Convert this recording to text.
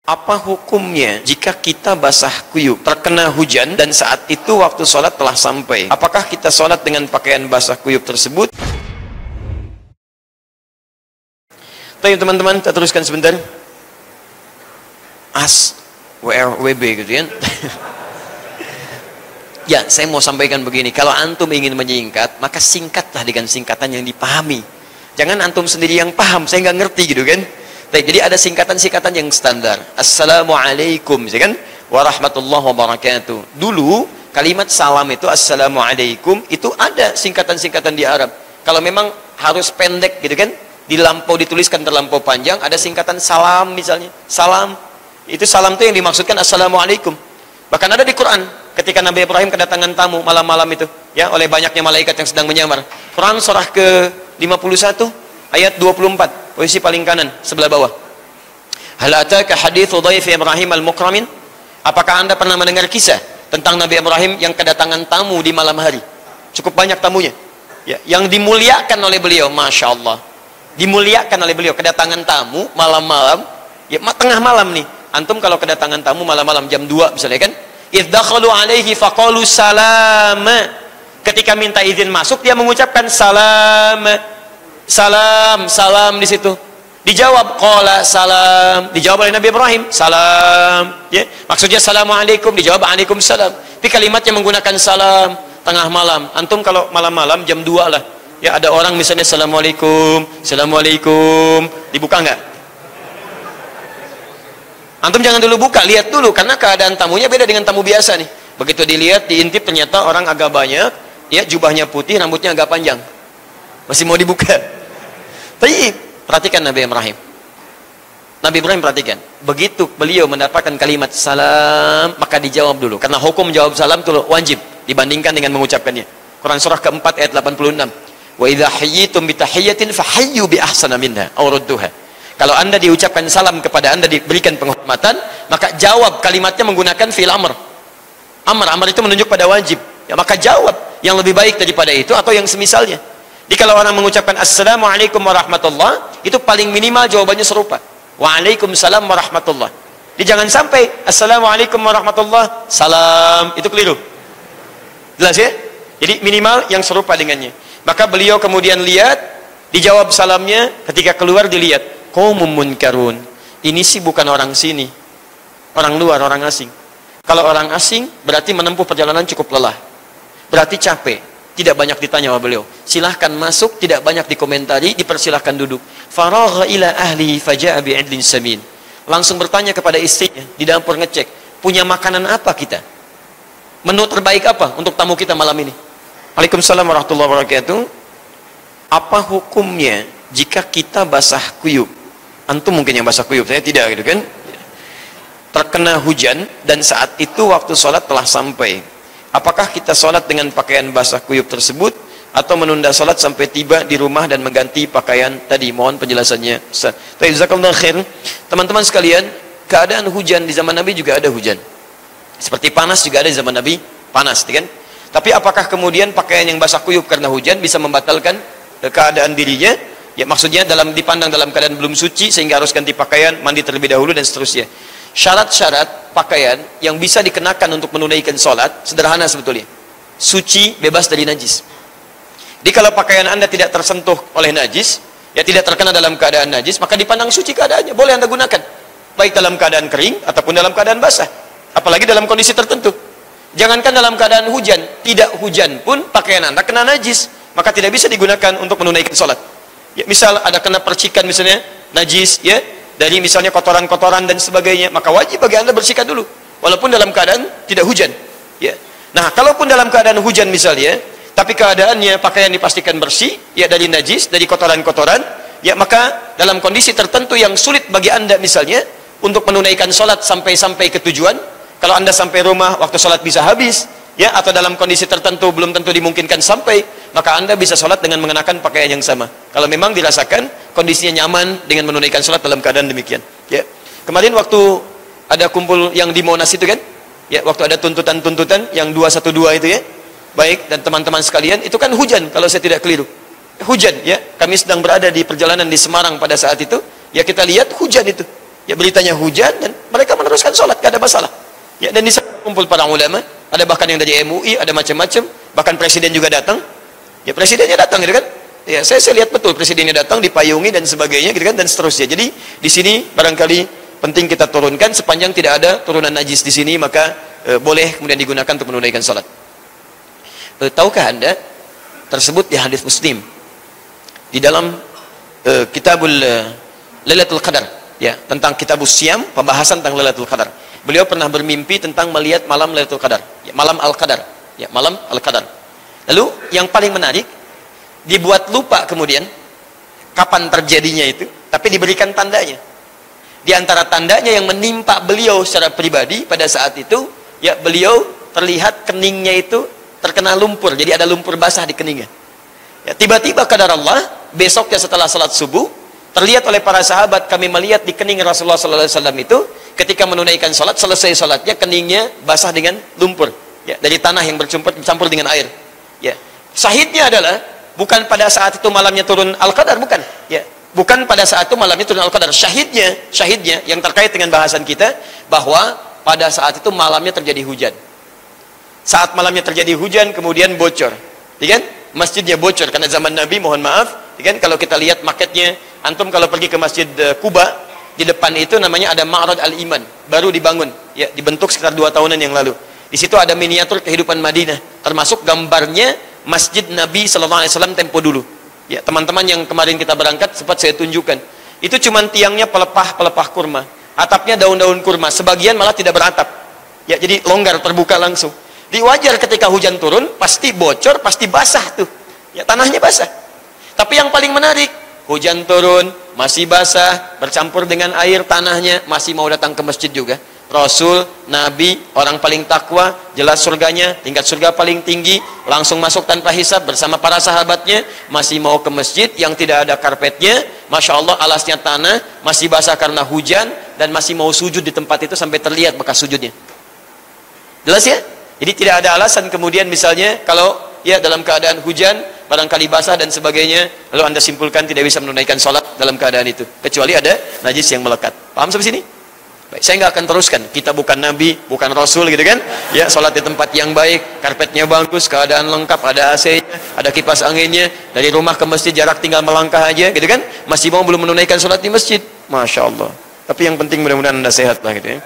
Apa hukumnya jika kita basah kuyup, terkena hujan, dan saat itu waktu sholat telah sampai? Apakah kita sholat dengan pakaian basah kuyup tersebut? Baik teman-teman, kita teruskan sebentar. WB gitu kan. Ya, saya mau sampaikan begini. Kalau antum ingin menyingkat, maka singkatlah dengan singkatan yang dipahami. Jangan antum sendiri yang paham, saya nggak ngerti gitu kan. Jadi ada singkatan-singkatan yang standar. Assalamualaikum, kan? Warahmatullahi wabarakatuh. Dulu kalimat salam itu assalamualaikum itu ada singkatan-singkatan di Arab. Kalau memang harus pendek gitu kan, dituliskan terlampau panjang, ada singkatan salam misalnya. Salam. Itu salam itu yang dimaksudkan assalamualaikum. Bahkan ada di Quran ketika Nabi Ibrahim kedatangan tamu malam-malam itu, ya, oleh banyaknya malaikat yang sedang menyamar. Quran surah ke-51 ayat 24, posisi paling kanan sebelah bawah. Hal ataka hadithu dhaifi Ibrahim al-mukramin? Apakah Anda pernah mendengar kisah tentang Nabi Ibrahim yang kedatangan tamu di malam hari? Cukup banyak tamunya, ya, yang dimuliakan oleh beliau, masya Allah, dimuliakan oleh beliau. Kedatangan tamu malam-malam, ya, tengah malam nih. Antum kalau kedatangan tamu malam-malam jam 2 misalnya kan, iddakhalu alaihi faqalu salam. Ketika minta izin masuk, dia mengucapkan salam. Salam, salam di situ. Dijawab qala salam, dijawab oleh Nabi Ibrahim salam, ya. Maksudnya assalamualaikum, dijawab waalaikumsalam. Tapi kalimatnya menggunakan salam tengah malam. Antum kalau malam-malam jam 2 lah, ya, ada orang misalnya assalamualaikum, assalamualaikum, dibuka nggak? Antum jangan dulu buka, lihat dulu, karena keadaan tamunya beda dengan tamu biasa nih. Begitu dilihat, diintip, ternyata orang agak banyak, ya, jubahnya putih, rambutnya agak panjang, masih mau dibuka. Tapi perhatikan Nabi Ibrahim. Nabi Ibrahim perhatikan, begitu beliau mendapatkan kalimat salam, maka dijawab dulu, karena hukum jawab salam itu wajib dibandingkan dengan mengucapkannya. Quran surah keempat ayat 86. Wa idza hayyitum bi tahiyyatin fahayyu bi ahsana minha aw rudduha. Kalau Anda diucapkan salam kepada Anda, diberikan penghormatan, maka jawab kalimatnya menggunakan fi'il amr. Amr itu menunjuk pada wajib. Ya, maka jawab yang lebih baik daripada itu atau yang semisalnya. Jadi kalau orang mengucapkan assalamualaikum warahmatullah, itu paling minimal jawabannya serupa. Waalaikumsalam warahmatullah. Jadi jangan sampai assalamualaikum warahmatullah salam, itu keliru. Jelas ya? Jadi minimal yang serupa dengannya. Maka beliau kemudian lihat, dijawab salamnya, ketika keluar dilihat qaumun munkarun. Ini sih bukan orang sini, orang luar, orang asing. Kalau orang asing berarti menempuh perjalanan cukup lelah, berarti capek, tidak banyak ditanya sama beliau. Silahkan masuk, tidak banyak dikomentari, dipersilahkan duduk. Faragha ila ahli faja'a bi'idlin samin. Langsung bertanya kepada istrinya di dapur, ngecek punya makanan apa kita, menu terbaik apa untuk tamu kita malam ini. Waalaikumsalam warahmatullahi wabarakatuh. Apa hukumnya jika kita basah kuyup? Antum mungkin yang basah kuyup, saya tidak gitu kan. Terkena hujan dan saat itu waktu sholat telah sampai. Apakah kita sholat dengan pakaian basah kuyup tersebut atau menunda sholat sampai tiba di rumah dan mengganti pakaian tadi? Mohon penjelasannya. Jazakallahu khair. Teman-teman sekalian, keadaan hujan di zaman Nabi juga ada hujan. Seperti panas juga ada di zaman Nabi, panas, kan? Tapi apakah kemudian pakaian yang basah kuyup karena hujan bisa membatalkan keadaan dirinya? Ya, maksudnya dipandang dalam keadaan belum suci sehingga harus ganti pakaian, mandi terlebih dahulu dan seterusnya. Syarat-syarat pakaian yang bisa dikenakan untuk menunaikan sholat sederhana sebetulnya. Suci, bebas dari najis. Jadi kalau pakaian Anda tidak tersentuh oleh najis, ya, tidak terkena dalam keadaan najis, maka dipandang suci keadaannya, boleh Anda gunakan, baik dalam keadaan kering ataupun dalam keadaan basah, apalagi dalam kondisi tertentu. Jangankan dalam keadaan hujan, tidak hujan pun pakaian Anda kena najis, maka tidak bisa digunakan untuk menunaikan sholat. Ya, misal ada kena percikan misalnya najis, ya, dari misalnya kotoran-kotoran dan sebagainya, maka wajib bagi Anda bersihkan dulu walaupun dalam keadaan tidak hujan, ya. Nah, kalaupun dalam keadaan hujan misalnya, tapi keadaannya pakaian dipastikan bersih, ya, dari najis, dari kotoran-kotoran, ya, maka dalam kondisi tertentu yang sulit bagi Anda misalnya untuk menunaikan sholat sampai ke tujuan, kalau Anda sampai rumah waktu sholat bisa habis, ya, atau dalam kondisi tertentu belum tentu dimungkinkan sampai, maka Anda bisa sholat dengan mengenakan pakaian yang sama kalau memang dirasakan kondisinya nyaman dengan menunaikan sholat dalam keadaan demikian, ya. Kemarin waktu ada kumpul yang di Monas itu kan, ya, waktu ada tuntutan-tuntutan yang 212 itu, ya, baik, dan teman-teman sekalian, itu kan hujan kalau saya tidak keliru, hujan, ya. Kami sedang berada di perjalanan di Semarang pada saat itu, ya, kita lihat hujan itu, Ya beritanya hujan dan mereka meneruskan sholat, gak ada masalah. Ya, dan di sana kumpul para ulama, ada bahkan yang dari MUI, ada macam-macam, bahkan presiden juga datang. Ya presidennya datang gitu kan. Ya saya lihat betul presidennya datang dipayungi dan sebagainya gitu kan, dan seterusnya. Jadi di sini barangkali penting kita turunkan, sepanjang tidak ada turunan najis di sini maka boleh kemudian digunakan untuk menunaikan sholat. Tahukah Anda tersebut di hadis Muslim di dalam kitabul Lailatul Qadar, ya, tentang kitabus Siyam, pembahasan tentang Lailatul Qadar. Beliau pernah bermimpi tentang melihat malam Lailatul Qadar, ya, malam Al-Qadar, ya, malam Al-Qadar. Lalu yang paling menarik, dibuat lupa kemudian kapan terjadinya itu, tapi diberikan tandanya. Di antara tandanya yang menimpa beliau secara pribadi pada saat itu, ya, beliau terlihat keningnya itu terkena lumpur, jadi ada lumpur basah di keningnya. Ya, tiba-tiba qadar Allah, besoknya setelah salat subuh, terlihat oleh para sahabat, kami melihat di kening Rasulullah SAW itu, ketika menunaikan salat, selesai salatnya keningnya basah dengan lumpur, ya, dari tanah yang bercampur dengan air. Ya, syahidnya adalah bukan pada saat itu malamnya turun Al-Qadar, bukan. Ya, bukan pada saat itu malamnya turun Al-Qadar. Syahidnya yang terkait dengan bahasan kita, bahwa pada saat itu malamnya terjadi hujan. Saat malamnya terjadi hujan, kemudian bocor, ya kan? Masjidnya bocor karena zaman Nabi, mohon maaf, ya kan? Kalau kita lihat maketnya, antum kalau pergi ke Masjid Kuba, di depan itu namanya ada Ma'rad Al-Iman, baru dibangun, ya, dibentuk sekitar 2 tahunan yang lalu. Di situ ada miniatur kehidupan Madinah, termasuk gambarnya Masjid Nabi SAW tempo dulu. Ya, teman-teman yang kemarin kita berangkat sempat saya tunjukkan. Itu cuman tiangnya pelepah kurma, atapnya daun-daun kurma, sebagian malah tidak beratap. Ya, jadi longgar, terbuka langsung. Di wajar ketika hujan turun, pasti bocor, pasti basah tuh. Ya, tanahnya basah. Tapi yang paling menarik, hujan turun, masih basah, bercampur dengan air tanahnya, masih mau datang ke masjid juga. Rasul, Nabi, orang paling takwa, jelas surganya, tingkat surga paling tinggi, langsung masuk tanpa hisab bersama para sahabatnya, masih mau ke masjid yang tidak ada karpetnya, Masya Allah, alasnya tanah, masih basah karena hujan, dan masih mau sujud di tempat itu sampai terlihat bekas sujudnya. Jelas ya? Jadi tidak ada alasan kemudian misalnya kalau ya dalam keadaan hujan, barangkali basah dan sebagainya, lalu Anda simpulkan tidak bisa menunaikan sholat dalam keadaan itu, kecuali ada najis yang melekat. Paham sampai sini? Baik, saya nggak akan teruskan. Kita bukan Nabi, bukan Rasul gitu kan. Ya, sholat di tempat yang baik, karpetnya bagus, keadaan lengkap, ada AC-nya, ada kipas anginnya, dari rumah ke masjid jarak tinggal melangkah aja gitu kan. Masih mau belum menunaikan sholat di masjid. Masya Allah. Tapi yang penting mudah-mudahan Anda sehat lah gitu ya.